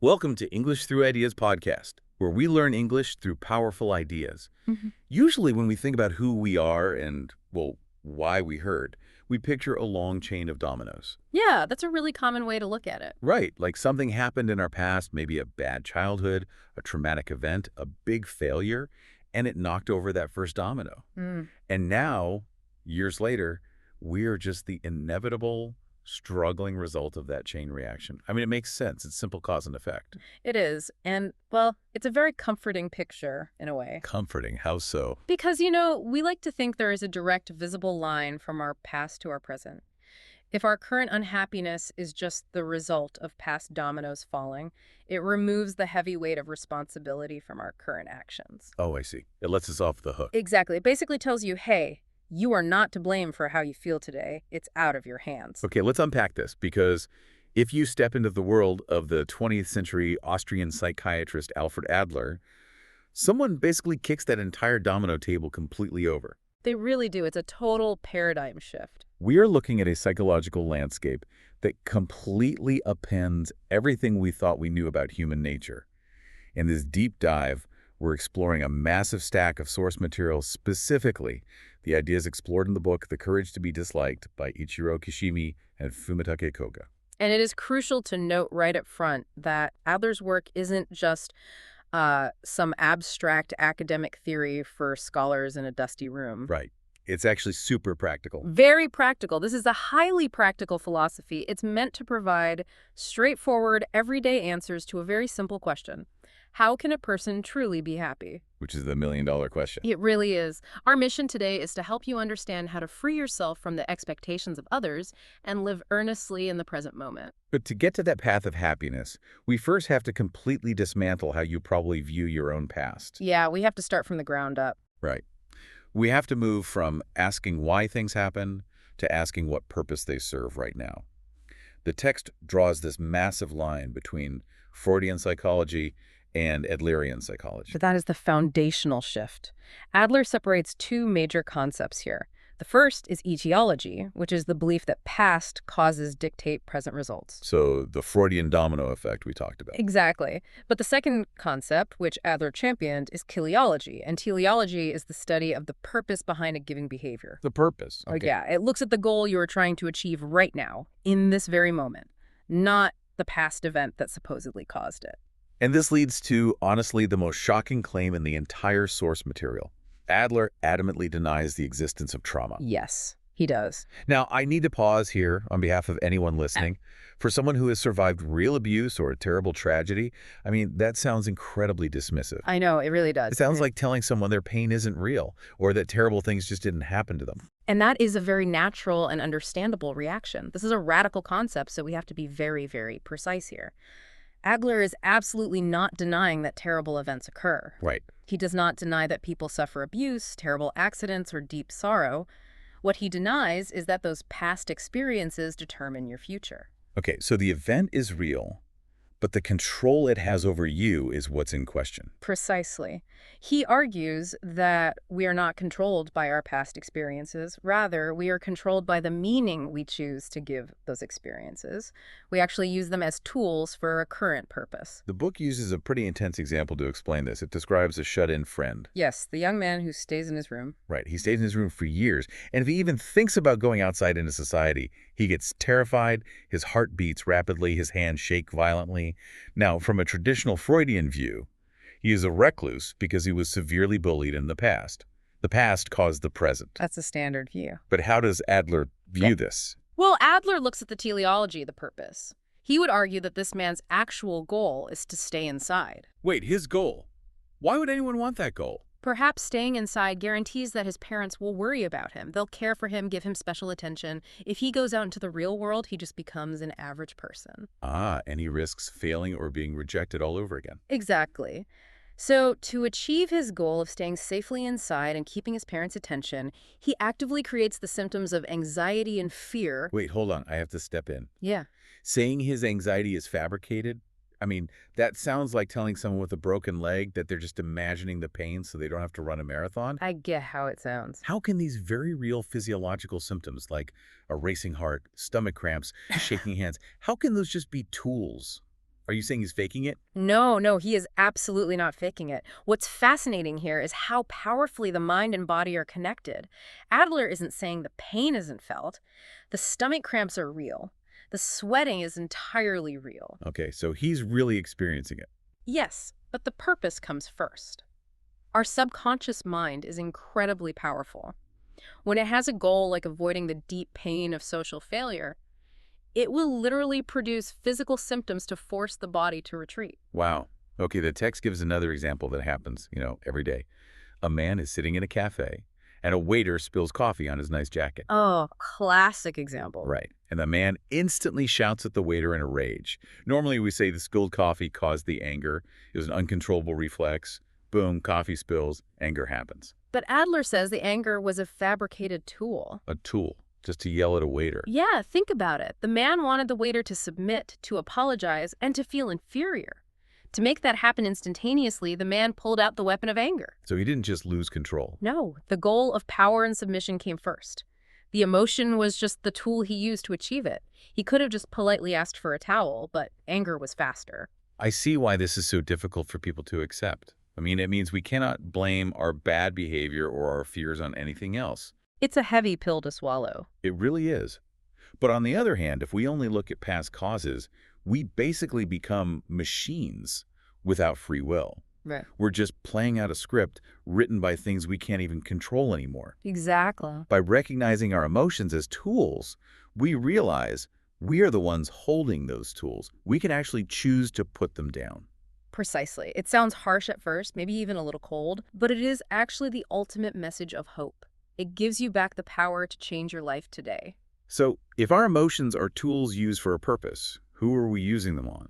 Welcome to English Through Ideas podcast, where we learn English through powerful ideas. Usually when we think about who we are and, well, why we heard, we picture a long chain of dominoes. Yeah, that's a really common way to look at it. Right, like something happened in our past, maybe a bad childhood, a traumatic event, a big failure, and it knocked over that first domino. Mm. And now, years later, we're just the inevitable, struggling result of that chain reaction. I mean, it makes sense. It's simple cause and effect. It is. And, well, it's a very comforting picture in a way. Comforting. How so? Because, we like to think there is a direct visible line from our past to our present. If our current unhappiness is just the result of past dominoes falling, it removes the heavy weight of responsibility from our current actions. Oh, I see. It lets us off the hook. Exactly. It basically tells you, hey, you are not to blame for how you feel today. It's out of your hands. Okay, let's unpack this, because if you step into the world of the 20th century Austrian psychiatrist Alfred Adler, someone basically kicks that entire domino table completely over. They really do. It's a total paradigm shift. We are looking at a psychological landscape that completely upends everything we thought we knew about human nature. In this deep dive, we're exploring a massive stack of source material, specifically the ideas explored in the book The Courage to be Disliked by Ichiro Kishimi and Fumitake Koga. And it is crucial to note right up front that Adler's work isn't just some abstract academic theory for scholars in a dusty room. Right. It's actually super practical. Very practical. This is a highly practical philosophy. It's meant to provide straightforward, everyday answers to a very simple question. How can a person truly be happy? Which is the million-dollar question. It really is. Our mission today is to help you understand how to free yourself from the expectations of others and live earnestly in the present moment. But to get to that path of happiness, we first have to completely dismantle how you probably view your own past. Yeah, we have to start from the ground up. Right. We have to move from asking why things happen to asking what purpose they serve right now. The text draws this massive line between Freudian psychology and Adlerian psychology. But that is the foundational shift. Adler separates two major concepts here. The first is etiology, which is the belief that past causes dictate present results. So the Freudian domino effect we talked about. Exactly. But the second concept, which Adler championed, is teleology. And teleology is the study of the purpose behind a given behavior. The purpose. Oh, yeah. It looks at the goal you are trying to achieve right now, in this very moment, not the past event that supposedly caused it. And this leads to, honestly, the most shocking claim in the entire source material. Adler adamantly denies the existence of trauma. Yes, he does. Now, I need to pause here on behalf of anyone listening. For someone who has survived real abuse or a terrible tragedy, I mean, that sounds incredibly dismissive. I know, it really does. It sounds like telling someone their pain isn't real or that terrible things just didn't happen to them. And that is a very natural and understandable reaction. This is a radical concept, so we have to be very, very precise here. Adler is absolutely not denying that terrible events occur. Right. He does not deny that people suffer abuse, terrible accidents, or deep sorrow. What he denies is that those past experiences determine your future. Okay, so the event is real, but the control it has over you is what's in question. Precisely. He argues that we are not controlled by our past experiences. Rather, we are controlled by the meaning we choose to give those experiences. We actually use them as tools for a current purpose. The book uses a pretty intense example to explain this. It describes a shut-in friend. Yes, the young man who stays in his room. Right, he stays in his room for years, and if he even thinks about going outside into society, he gets terrified, his heart beats rapidly, his hands shake violently. Now, from a traditional Freudian view, he is a recluse because he was severely bullied in the past. The past caused the present. That's a standard view. But how does Adler view this? Well, Adler looks at the teleology, the purpose. He would argue that this man's actual goal is to stay inside. Wait, his goal? Why would anyone want that goal? Perhaps staying inside guarantees that his parents will worry about him. They'll care for him, give him special attention. If he goes out into the real world, he just becomes an average person. Ah, and he risks failing or being rejected all over again. Exactly. So, to achieve his goal of staying safely inside and keeping his parents' attention, he actively creates the symptoms of anxiety and fear. Wait, hold on. I have to step in. Yeah. Saying his anxiety is fabricated? I mean, that sounds like telling someone with a broken leg that they're just imagining the pain so they don't have to run a marathon. I get how it sounds. How can these very real physiological symptoms like a racing heart, stomach cramps, shaking hands, how can those just be tools Are you saying he's faking it? No, no, he is absolutely not faking it. What's fascinating here is how powerfully the mind and body are connected. Adler isn't saying the pain isn't felt. The stomach cramps are real. The sweating is entirely real. Okay, so he's really experiencing it. Yes, but the purpose comes first. Our subconscious mind is incredibly powerful. When it has a goal like avoiding the deep pain of social failure, it will literally produce physical symptoms to force the body to retreat. Wow. Okay, the text gives another example that happens, every day. A man is sitting in a cafe, and a waiter spills coffee on his nice jacket. Oh, classic example. Right. And the man instantly shouts at the waiter in a rage. Normally we say the spilled coffee caused the anger. It was an uncontrollable reflex. Boom, coffee spills, anger happens. But Adler says the anger was a fabricated tool. A tool, just to yell at a waiter. Yeah, think about it. The man wanted the waiter to submit, to apologize, and to feel inferior. To make that happen instantaneously, the man pulled out the weapon of anger. So he didn't just lose control. No, the goal of power and submission came first. The emotion was just the tool he used to achieve it. He could have just politely asked for a towel, but anger was faster. I see why this is so difficult for people to accept. I mean, it means we cannot blame our bad behavior or our fears on anything else. It's a heavy pill to swallow. It really is. But on the other hand, if we only look at past causes, we basically become machines without free will. Right. We're just playing out a script written by things we can't even control anymore. Exactly. By recognizing our emotions as tools, we realize we are the ones holding those tools. We can actually choose to put them down. Precisely. It sounds harsh at first, maybe even a little cold, but it is actually the ultimate message of hope. It gives you back the power to change your life today. So, if our emotions are tools used for a purpose, who are we using them on?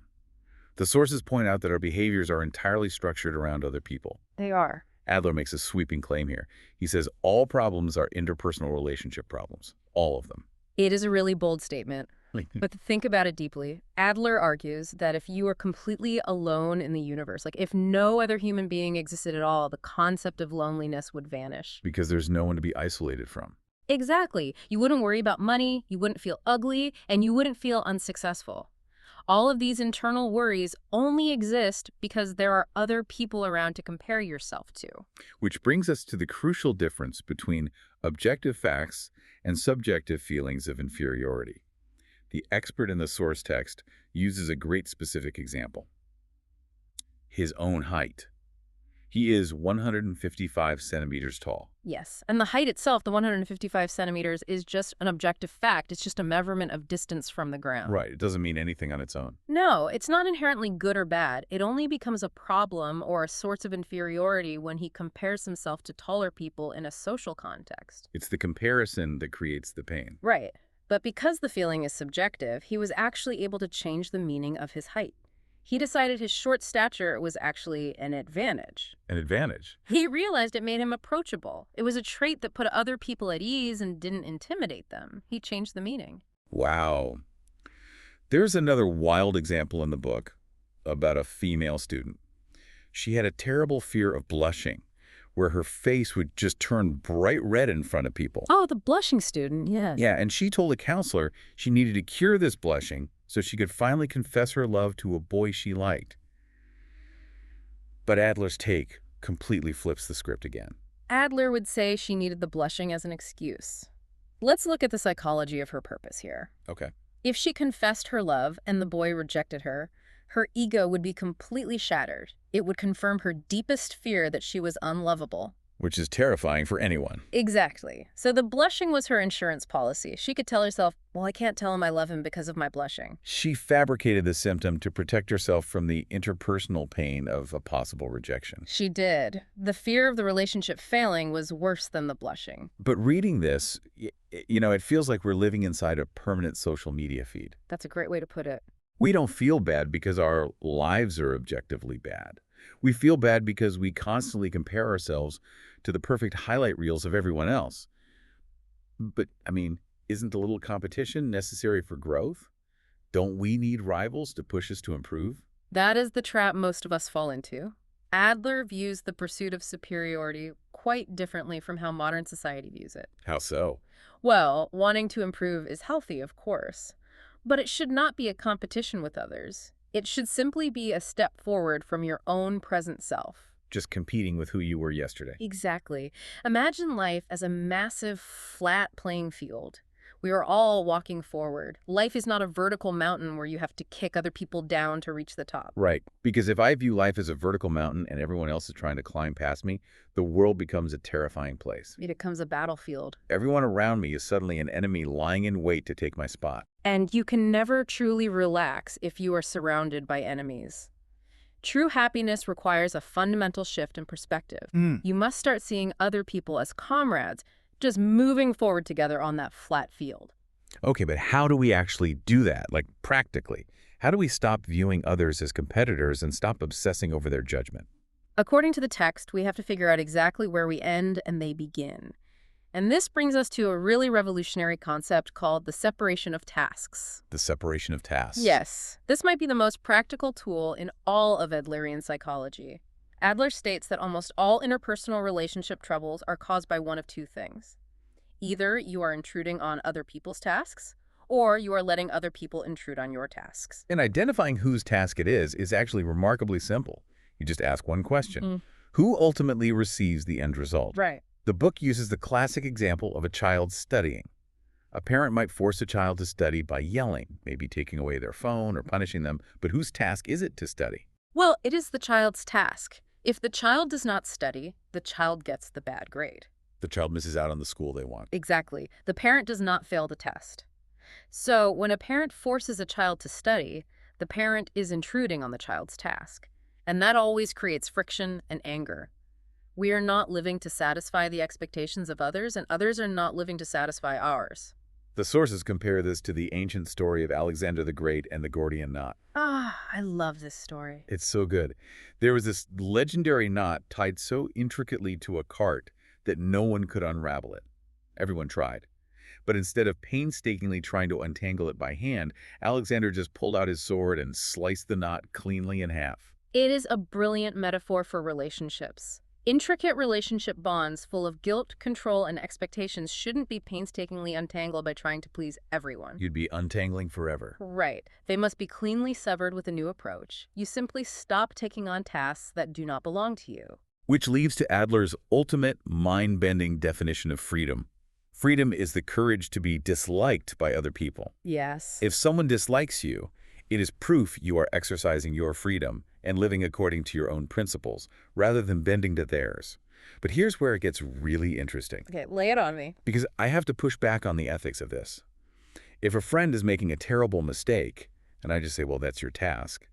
The sources point out that our behaviors are entirely structured around other people. They are. Adler makes a sweeping claim here. He says all problems are interpersonal relationship problems. All of them. It is a really bold statement. But to think about it deeply, Adler argues that if you are completely alone in the universe, like if no other human being existed at all, the concept of loneliness would vanish. Because there's no one to be isolated from. Exactly. You wouldn't worry about money, you wouldn't feel ugly, and you wouldn't feel unsuccessful. All of these internal worries only exist because there are other people around to compare yourself to. Which brings us to the crucial difference between objective facts and subjective feelings of inferiority. The expert in the source text uses a great specific example. His own height. He is 155 centimeters tall. Yes, and the height itself, the 155 centimeters, is just an objective fact. It's just a measurement of distance from the ground. Right, it doesn't mean anything on its own. No, it's not inherently good or bad. It only becomes a problem or a source of inferiority when he compares himself to taller people in a social context. It's the comparison that creates the pain. Right. But because the feeling is subjective, he was actually able to change the meaning of his height. He decided his short stature was actually an advantage. An advantage. He realized it made him approachable. It was a trait that put other people at ease and didn't intimidate them. He changed the meaning. Wow. There's another wild example in the book about a female student. She had a terrible fear of blushing, where her face would just turn bright red in front of people. Oh, the blushing student, yes. Yeah, and she told a counselor she needed to cure this blushing so she could finally confess her love to a boy she liked. But Adler's take completely flips the script again. Adler would say she needed the blushing as an excuse. Let's look at the psychology of her purpose here. Okay. If she confessed her love and the boy rejected her, her ego would be completely shattered. It would confirm her deepest fear that she was unlovable. Which is terrifying for anyone. Exactly. So the blushing was her insurance policy. She could tell herself, well, I can't tell him I love him because of my blushing. She fabricated the symptom to protect herself from the interpersonal pain of a possible rejection. She did. The fear of the relationship failing was worse than the blushing. But reading this, it feels like we're living inside a permanent social media feed. That's a great way to put it. We don't feel bad because our lives are objectively bad. We feel bad because we constantly compare ourselves to the perfect highlight reels of everyone else. But, isn't a little competition necessary for growth? Don't we need rivals to push us to improve? That is the trap most of us fall into. Adler views the pursuit of superiority quite differently from how modern society views it. How so? Well, wanting to improve is healthy, of course. But it should not be a competition with others. It should simply be a step forward from your own present self. Just competing with who you were yesterday. Exactly. Imagine life as a massive, flat playing field. We are all walking forward. Life is not a vertical mountain where you have to kick other people down to reach the top. Right. Because if I view life as a vertical mountain and everyone else is trying to climb past me, the world becomes a terrifying place. It becomes a battlefield. Everyone around me is suddenly an enemy lying in wait to take my spot. And you can never truly relax if you are surrounded by enemies. True happiness requires a fundamental shift in perspective. You must start seeing other people as comrades, just moving forward together on that flat field. Okay, but how do we actually do that, like practically? How do we stop viewing others as competitors and stop obsessing over their judgment? According to the text, we have to figure out exactly where we end and they begin. And this brings us to a really revolutionary concept called the separation of tasks. The separation of tasks. Yes, this might be the most practical tool in all of Adlerian psychology. Adler states that almost all interpersonal relationship troubles are caused by one of two things. Either you are intruding on other people's tasks, or you are letting other people intrude on your tasks. And identifying whose task it is actually remarkably simple. You just ask one question. Who ultimately receives the end result? Right. The book uses the classic example of a child studying. A parent might force a child to study by yelling, maybe taking away their phone or punishing them, but whose task is it to study? Well, it is the child's task. If the child does not study, the child gets the bad grade. The child misses out on the school they want. Exactly. The parent does not fail the test. So when a parent forces a child to study, the parent is intruding on the child's task. And that always creates friction and anger. We are not living to satisfy the expectations of others, and others are not living to satisfy ours. The sources compare this to the ancient story of Alexander the Great and the Gordian knot. I love this story. It's so good. There was this legendary knot tied so intricately to a cart that no one could unravel it. Everyone tried. But instead of painstakingly trying to untangle it by hand, Alexander just pulled out his sword and sliced the knot cleanly in half. It is a brilliant metaphor for relationships. Intricate relationship bonds full of guilt, control, and expectations shouldn't be painstakingly untangled by trying to please everyone. You'd be untangling forever. Right. They must be cleanly severed with a new approach. You simply stop taking on tasks that do not belong to you. Which leads to Adler's ultimate mind-bending definition of freedom. Freedom is the courage to be disliked by other people. Yes. If someone dislikes you, it is proof you are exercising your freedom and living according to your own principles, rather than bending to theirs. But here's where it gets really interesting. Okay, lay it on me. Because I have to push back on the ethics of this. If a friend is making a terrible mistake, and I just say, well, that's your task,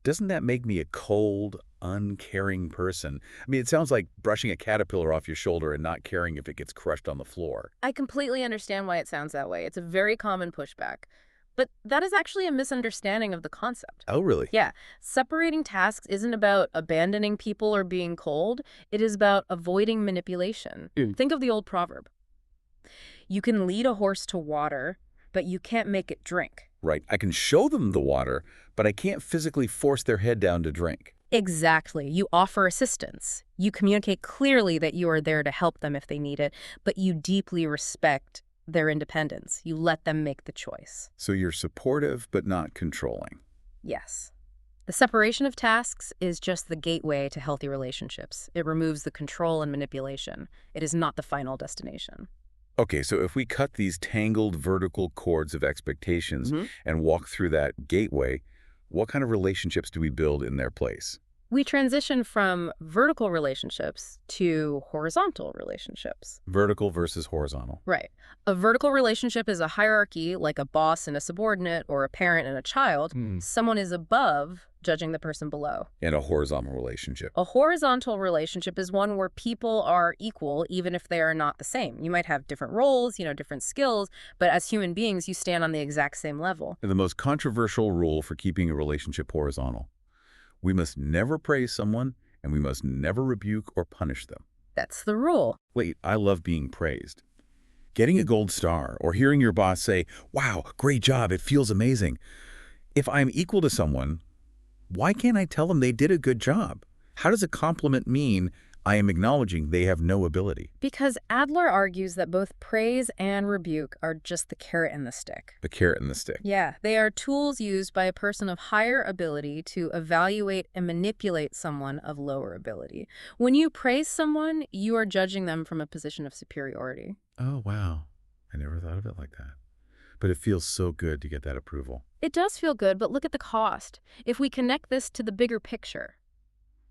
doesn't that make me a cold, uncaring person? I mean, it sounds like brushing a caterpillar off your shoulder and not caring if it gets crushed on the floor. I completely understand why it sounds that way. It's a very common pushback. But that is actually a misunderstanding of the concept. Oh, really? Yeah. Separating tasks isn't about abandoning people or being cold. It is about avoiding manipulation. Think of the old proverb. You can lead a horse to water, but you can't make it drink. Right. I can show them the water, but I can't physically force their head down to drink. Exactly. You offer assistance. You communicate clearly that you are there to help them if they need it, but you deeply respect their independence. You let them make the choice. So you're supportive, but not controlling. Yes. The separation of tasks is just the gateway to healthy relationships. It removes the control and manipulation. It is not the final destination. Okay, so if we cut these tangled vertical cords of expectations and walk through that gateway, what kind of relationships do we build in their place? We transition from vertical relationships to horizontal relationships. Vertical versus horizontal. Right. A vertical relationship is a hierarchy, like a boss and a subordinate or a parent and a child. Someone is above, judging the person below. And a horizontal relationship. A horizontal relationship is one where people are equal, even if they are not the same. You might have different roles, different skills, but as human beings, you stand on the exact same level. And the most controversial rule for keeping a relationship horizontal. We must never praise someone, and we must never rebuke or punish them. That's the rule. Wait, I love being praised. Getting a gold star or hearing your boss say, wow, great job, it feels amazing. If I'm equal to someone, why can't I tell them they did a good job? How does a compliment mean I am acknowledging they have no ability. Because Adler argues that both praise and rebuke are just the carrot and the stick. The carrot and the stick. Yeah, they are tools used by a person of higher ability to evaluate and manipulate someone of lower ability. When you praise someone, you are judging them from a position of superiority. Oh, wow. I never thought of it like that. But it feels so good to get that approval. It does feel good, but look at the cost. If we connect this to the bigger picture,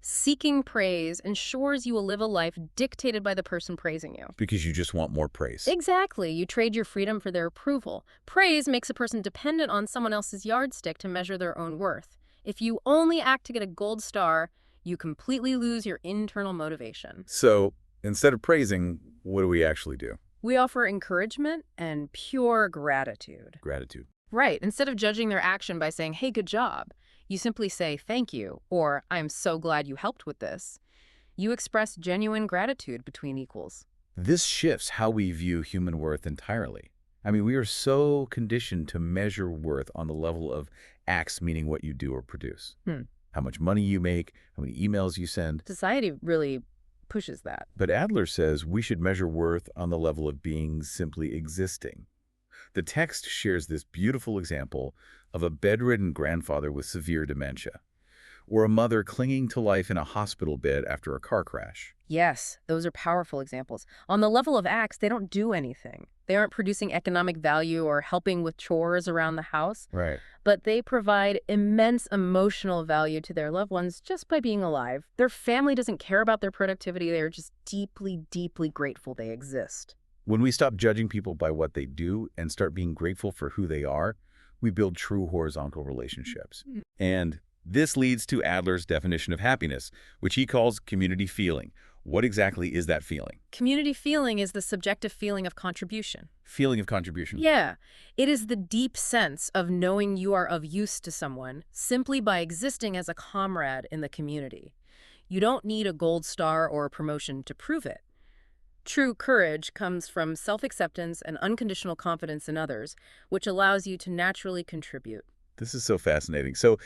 seeking praise ensures you will live a life dictated by the person praising you. Because you just want more praise. Exactly. You trade your freedom for their approval. Praise makes a person dependent on someone else's yardstick to measure their own worth. If you only act to get a gold star, you completely lose your internal motivation. So instead of praising, what do we actually do? We offer encouragement and pure gratitude. Gratitude. Right. Instead of judging their action by saying, hey, good job, you simply say thank you, or I'm so glad you helped with this. You express genuine gratitude between equals. This shifts how we view human worth entirely. I mean, we are so conditioned to measure worth on the level of acts, meaning what you do or produce. How much money you make, how many emails you send. Society really pushes that. But Adler says we should measure worth on the level of being simply existing. The text shares this beautiful example of a bedridden grandfather with severe dementia, or a mother clinging to life in a hospital bed after a car crash. Yes, those are powerful examples. On the level of acts, they don't do anything. They aren't producing economic value or helping with chores around the house. Right. But they provide immense emotional value to their loved ones just by being alive. Their family doesn't care about their productivity. They're just deeply, deeply grateful they exist. When we stop judging people by what they do and start being grateful for who they are, we build true horizontal relationships. And this leads to Adler's definition of happiness, which he calls community feeling. What exactly is that feeling? Community feeling is the subjective feeling of contribution. Feeling of contribution. Yeah, it is the deep sense of knowing you are of use to someone simply by existing as a comrade in the community. You don't need a gold star or a promotion to prove it. True courage comes from self-acceptance and unconditional confidence in others, which allows you to naturally contribute. This is so fascinating. So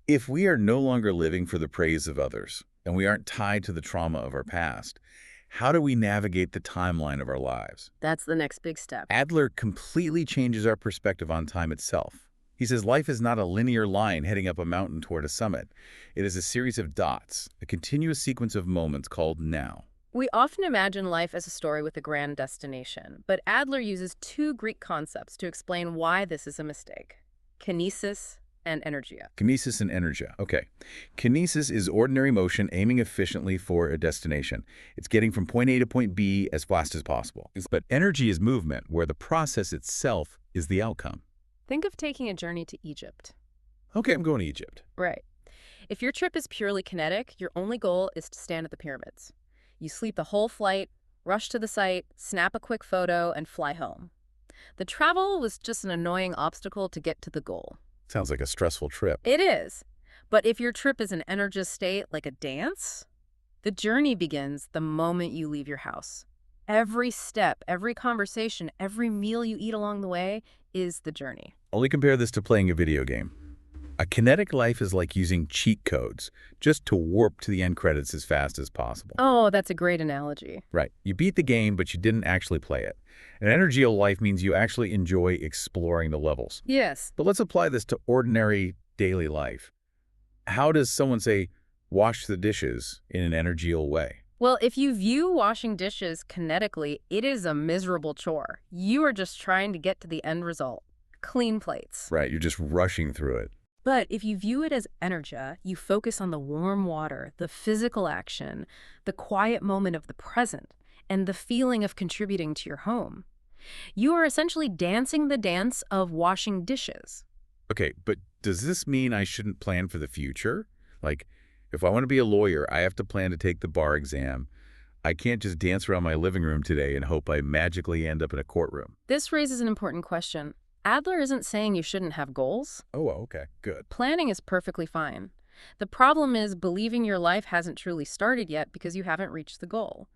if we are no longer living for the praise of others, and we aren't tied to the trauma of our past, how do we navigate the timeline of our lives? That's the next big step. Adler completely changes our perspective on time itself. He says life is not a linear line heading up a mountain toward a summit. It is a series of dots, a continuous sequence of moments called now. We often imagine life as a story with a grand destination, but Adler uses two Greek concepts to explain why this is a mistake: kinesis and energia. Kinesis and energia. Okay. Kinesis is ordinary motion aiming efficiently for a destination. It's getting from point A to point B as fast as possible. But energy is movement, where the process itself is the outcome. Think of taking a journey to Egypt. Okay, I'm going to Egypt. Right. If your trip is purely kinetic, your only goal is to stand at the pyramids. You sleep the whole flight, rush to the site, snap a quick photo, and fly home. The travel was just an annoying obstacle to get to the goal. Sounds like a stressful trip. It is. But if your trip is an energized state like a dance, the journey begins the moment you leave your house. Every step, every conversation, every meal you eat along the way is the journey. Only compare this to playing a video game. A kinetic life is like using cheat codes, just to warp to the end credits as fast as possible. Oh, that's a great analogy. Right. You beat the game, but you didn't actually play it. An energial life means you actually enjoy exploring the levels. Yes. But let's apply this to ordinary daily life. How does someone say, wash the dishes in an energial way? Well, if you view washing dishes kinetically, it is a miserable chore. You are just trying to get to the end result: clean plates. Right, you're just rushing through it. But if you view it as energia, you focus on the warm water, the physical action, the quiet moment of the present, and the feeling of contributing to your home. You are essentially dancing the dance of washing dishes. Okay, but does this mean I shouldn't plan for the future? Like, if I want to be a lawyer, I have to plan to take the bar exam. I can't just dance around my living room today and hope I magically end up in a courtroom. This raises an important question. Adler isn't saying you shouldn't have goals. Oh, okay, good. Planning is perfectly fine. The problem is believing your life hasn't truly started yet because you haven't reached the goal.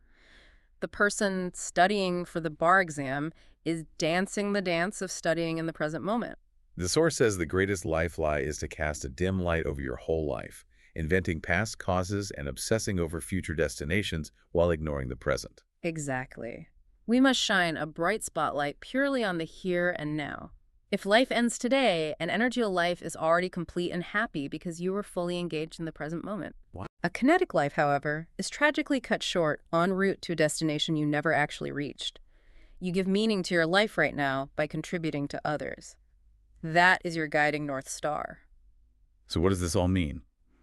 The person studying for the bar exam is dancing the dance of studying in the present moment. The source says the greatest life lie is to cast a dim light over your whole life. inventing past causes and obsessing over future destinations while ignoring the present. Exactly. We must shine a bright spotlight purely on the here and now. If life ends today, an energial life is already complete and happy because you were fully engaged in the present moment. Wow. A kinetic life, however, is tragically cut short en route to a destination you never actually reached. You give meaning to your life right now by contributing to others. That is your guiding North Star. So what does this all mean?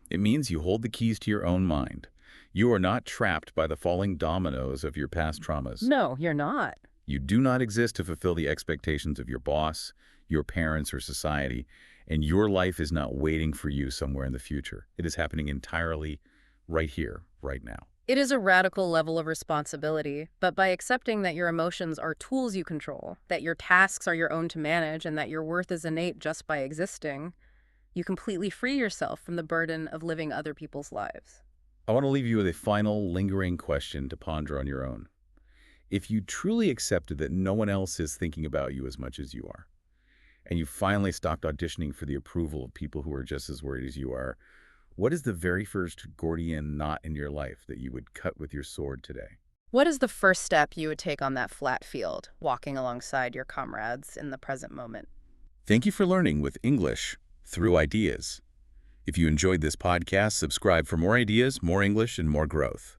It means you hold the keys to your own mind. You are not trapped by the falling dominoes of your past traumas. No, you're not. You do not exist to fulfill the expectations of your boss, your parents, or society, and your life is not waiting for you somewhere in the future. It is happening entirely right here, right now. It is a radical level of responsibility, but by accepting that your emotions are tools you control, that your tasks are your own to manage, and that your worth is innate just by existing, you completely free yourself from the burden of living other people's lives. I want to leave you with a final, lingering question to ponder on your own. If you truly accepted that no one else is thinking about you as much as you are, and you finally stopped auditioning for the approval of people who are just as worried as you are, what is the very first Gordian knot in your life that you would cut with your sword today? What is the first step you would take on that flat field, walking alongside your comrades in the present moment? Thank you for learning with English through ideas. If you enjoyed this podcast, subscribe for more ideas, more English, and more growth.